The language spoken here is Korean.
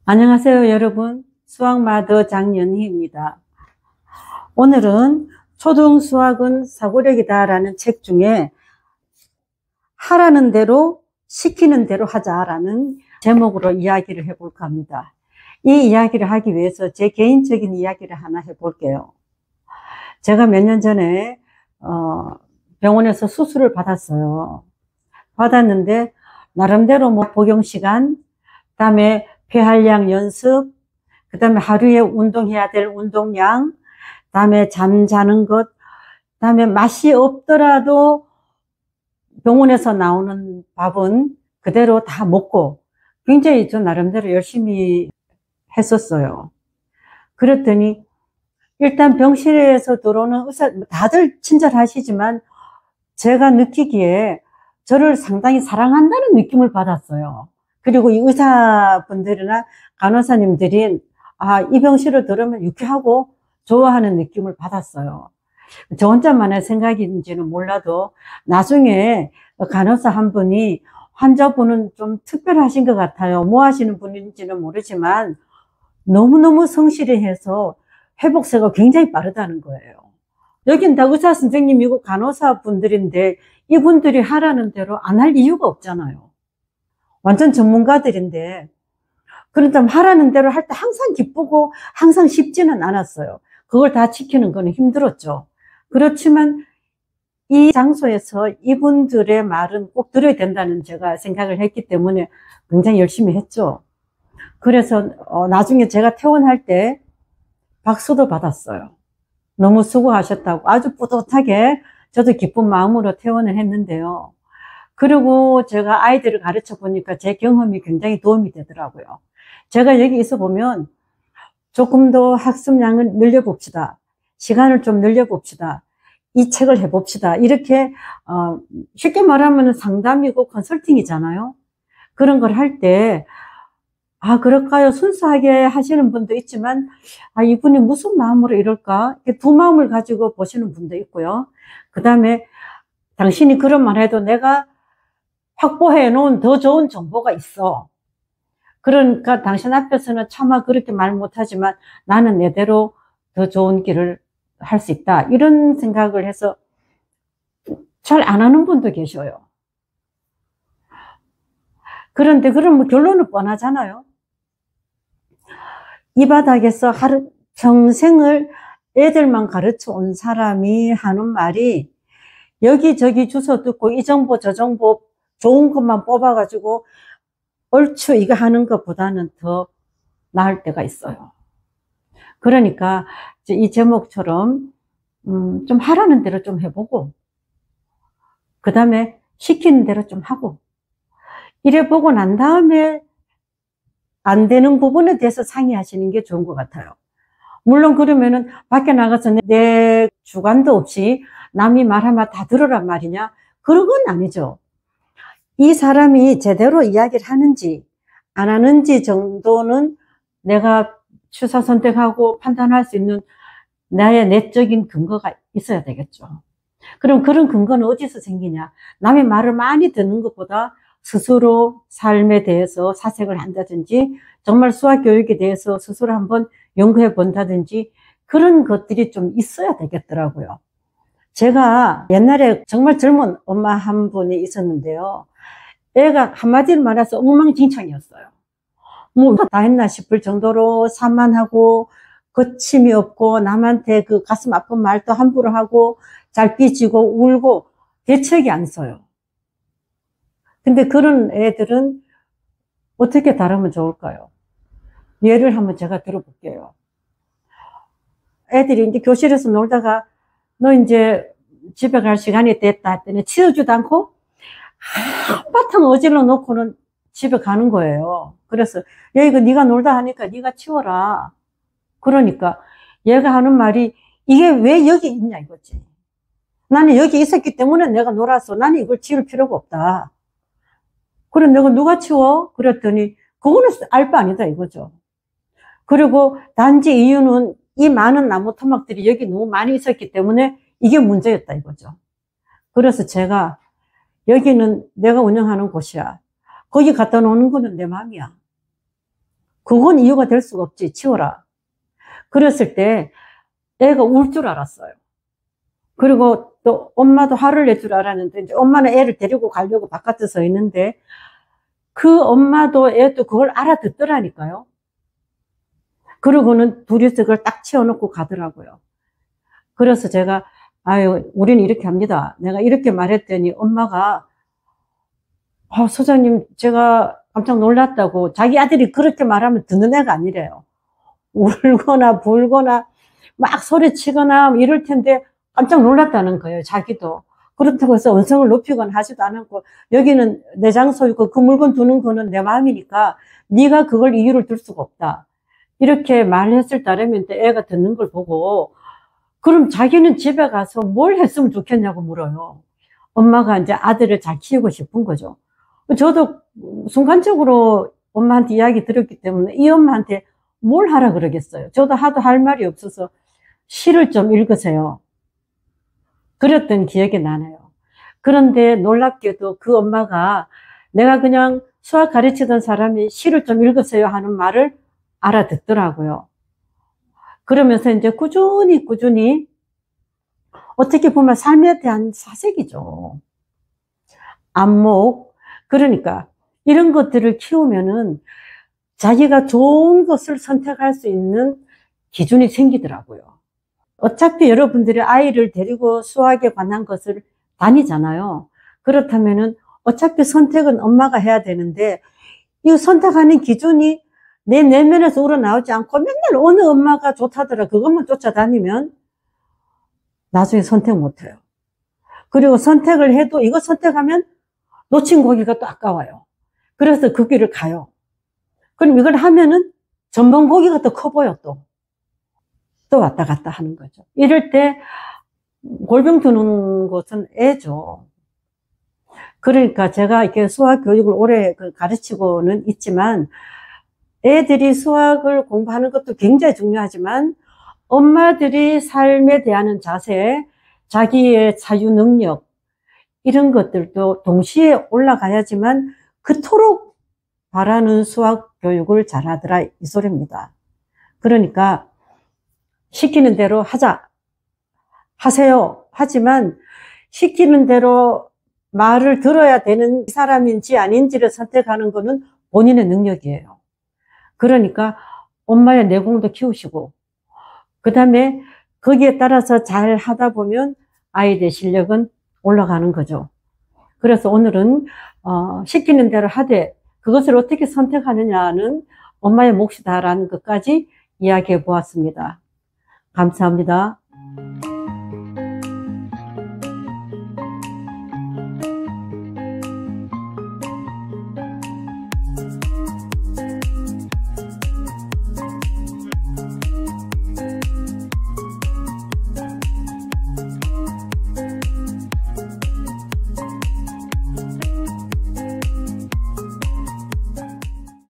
안녕하세요, 여러분. 수학마더 장연희입니다. 오늘은 초등수학은 사고력이다라는 책 중에 하라는 대로 시키는 대로 하자라는 제목으로 이야기를 해볼까 합니다. 이 이야기를 하기 위해서 제 개인적인 이야기를 하나 해볼게요. 제가 몇 년 전에 병원에서 수술을 받았어요. 받았는데 나름대로 복용시간, 그다음에 폐활량 연습, 그 다음에 하루에 운동해야 될 운동량, 그 다음에 잠자는 것, 그 다음에 맛이 없더라도 병원에서 나오는 밥은 그대로 다 먹고 굉장히 저 나름대로 열심히 했었어요. 그랬더니 일단 병실에서 들어오는 의사, 다들 친절하시지만 제가 느끼기에 저를 상당히 사랑한다는 느낌을 받았어요. 그리고 이 의사분들이나 간호사님들이 이 병실을 들으면 유쾌하고 좋아하는 느낌을 받았어요. 저 혼자만의 생각인지는 몰라도 나중에 간호사 한 분이 환자분은 좀 특별하신 것 같아요. 뭐 하시는 분인지는 모르지만 너무너무 성실히 해서 회복세가 굉장히 빠르다는 거예요. 여긴 다 의사 선생님이고 간호사 분들인데 이분들이 하라는 대로 안 할 이유가 없잖아요. 완전 전문가들인데, 그렇다면 하라는 대로 할 때 항상 기쁘고 항상 쉽지는 않았어요. 그걸 다 지키는 건 힘들었죠. 그렇지만 이 장소에서 이분들의 말은 꼭 들어야 된다는 제가 생각을 했기 때문에 굉장히 열심히 했죠. 그래서 나중에 제가 퇴원할 때 박수도 받았어요. 너무 수고하셨다고 아주 뿌듯하게 저도 기쁜 마음으로 퇴원을 했는데요. 그리고 제가 아이들을 가르쳐 보니까 제 경험이 굉장히 도움이 되더라고요. 제가 여기 있어 보면 조금 더 학습량을 늘려봅시다. 시간을 좀 늘려봅시다. 이 책을 해봅시다. 이렇게 쉽게 말하면 상담이고 컨설팅이잖아요. 그런 걸 할 때 그럴까요? 순수하게 하시는 분도 있지만 이분이 무슨 마음으로 이럴까? 이렇게 두 마음을 가지고 보시는 분도 있고요. 그 다음에 당신이 그런 말 해도 내가 확보해 놓은 더 좋은 정보가 있어. 그러니까 당신 앞에서는 차마 그렇게 말 못하지만 나는 내대로 더 좋은 길을 할 수 있다. 이런 생각을 해서 잘 안 하는 분도 계셔요. 그런데 그럼 결론은 뻔하잖아요. 이 바닥에서 평생을 애들만 가르쳐 온 사람이 하는 말이 여기저기 주워 듣고 이 정보 저 정보 좋은 것만 뽑아가지고 얼추 이거 하는 것보다는 더 나을 때가 있어요. 그러니까 이 제목처럼 좀 하라는 대로 좀 해보고 그 다음에 시키는 대로 좀 하고 이래 보고 난 다음에 안 되는 부분에 대해서 상의하시는 게 좋은 것 같아요. 물론 그러면은 밖에 나가서 내 주관도 없이 남이 말하면 다 들으란 말이냐? 그런 건 아니죠. 이 사람이 제대로 이야기를 하는지 안 하는지 정도는 내가 취사 선택하고 판단할 수 있는 나의 내적인 근거가 있어야 되겠죠. 그럼 그런 근거는 어디서 생기냐? 남의 말을 많이 듣는 것보다 스스로 삶에 대해서 사색을 한다든지 정말 수학 교육에 대해서 스스로 한번 연구해 본다든지 그런 것들이 좀 있어야 되겠더라고요. 제가 옛날에 정말 젊은 엄마 한 분이 있었는데요. 애가 한마디로 말해서 엉망진창이었어요. 뭐 다 했나 싶을 정도로 산만하고 거침이 없고 남한테 그 가슴 아픈 말도 함부로 하고 잘 삐지고 울고 대책이 안 서요. 근데 그런 애들은 어떻게 다루면 좋을까요? 예를 한번 제가 들어볼게요. 애들이 이제 교실에서 놀다가 너 이제 집에 갈 시간이 됐다 했더니 치워주도 않고 한바탕 어질러 놓고는 집에 가는 거예요. 그래서 야 이거 네가 놀다 하니까 네가 치워라. 그러니까 얘가 하는 말이 이게 왜 여기 있냐 이거지. 나는 여기 있었기 때문에 내가 놀아서 나는 이걸 치울 필요가 없다. 그래 내가 누가 치워? 그랬더니 그거는 알 바 아니다 이거죠. 그리고 단지 이유는 이 많은 나무 토막들이 여기 너무 많이 있었기 때문에 이게 문제였다 이거죠. 그래서 제가 여기는 내가 운영하는 곳이야. 거기 갖다 놓는 거는 내 마음이야. 그건 이유가 될 수가 없지. 치워라. 그랬을 때 애가 울 줄 알았어요. 그리고 또 엄마도 화를 낼 줄 알았는데, 이제 엄마는 애를 데리고 가려고 바깥에 서 있는데, 그 엄마도 애도 그걸 알아듣더라니까요. 그러고는 둘이서 그걸 딱 치워놓고 가더라고요. 그래서 제가, 아유, 우리는 이렇게 합니다. 내가 이렇게 말했더니 엄마가, 소장님, 제가 깜짝 놀랐다고, 자기 아들이 그렇게 말하면 듣는 애가 아니래요. 울거나 불거나 막 소리치거나 이럴 텐데 깜짝 놀랐다는 거예요, 자기도. 그렇다고 해서 언성을 높이거나 하지도 않았고, 여기는 내 장소이고 그 물건 두는 거는 내 마음이니까 네가 그걸 이유를 들 수가 없다. 이렇게 말했을 따르면 애가 듣는 걸 보고, 그럼 자기는 집에 가서 뭘 했으면 좋겠냐고 물어요. 엄마가 이제 아들을 잘 키우고 싶은 거죠. 저도 순간적으로 엄마한테 이야기 들었기 때문에 이 엄마한테 뭘 하라 그러겠어요. 저도 하도 할 말이 없어서 시를 좀 읽으세요. 그랬던 기억이 나네요. 그런데 놀랍게도 그 엄마가 내가 그냥 수학 가르치던 사람이 시를 좀 읽으세요 하는 말을 알아듣더라고요. 그러면서 이제 꾸준히 어떻게 보면 삶에 대한 사색이죠. 안목. 그러니까 이런 것들을 키우면은 자기가 좋은 것을 선택할 수 있는 기준이 생기더라고요. 어차피 여러분들이 아이를 데리고 수학에 관한 것을 다니잖아요. 그렇다면은 어차피 선택은 엄마가 해야 되는데, 이 선택하는 기준이 내 내면에서 우러나오지 않고 맨날 어느 엄마가 좋다더라 그것만 쫓아다니면 나중에 선택 못해요. 그리고 선택을 해도 이거 선택하면 놓친 고기가 또 아까워요. 그래서 그 길을 가요. 그럼 이걸 하면은 전번 고기가 더 커 보여 또 왔다 갔다 하는 거죠. 이럴 때 골병 드는 것은 애죠. 그러니까 제가 이렇게 수학 교육을 오래 가르치고는 있지만, 애들이 수학을 공부하는 것도 굉장히 중요하지만 엄마들이 삶에 대한 자세, 자기의 자유 능력 이런 것들도 동시에 올라가야지만 그토록 바라는 수학 교육을 잘하더라 이 소리입니다. 그러니까 시키는 대로 하세요. 하지만 시키는 대로 말을 들어야 되는 사람인지 아닌지를 선택하는 것은 본인의 능력이에요. 그러니까 엄마의 내공도 키우시고, 그 다음에 거기에 따라서 잘 하다 보면 아이들의 실력은 올라가는 거죠. 그래서 오늘은 시키는 대로 하되 그것을 어떻게 선택하느냐는 엄마의 몫이다라는 것까지 이야기해 보았습니다. 감사합니다.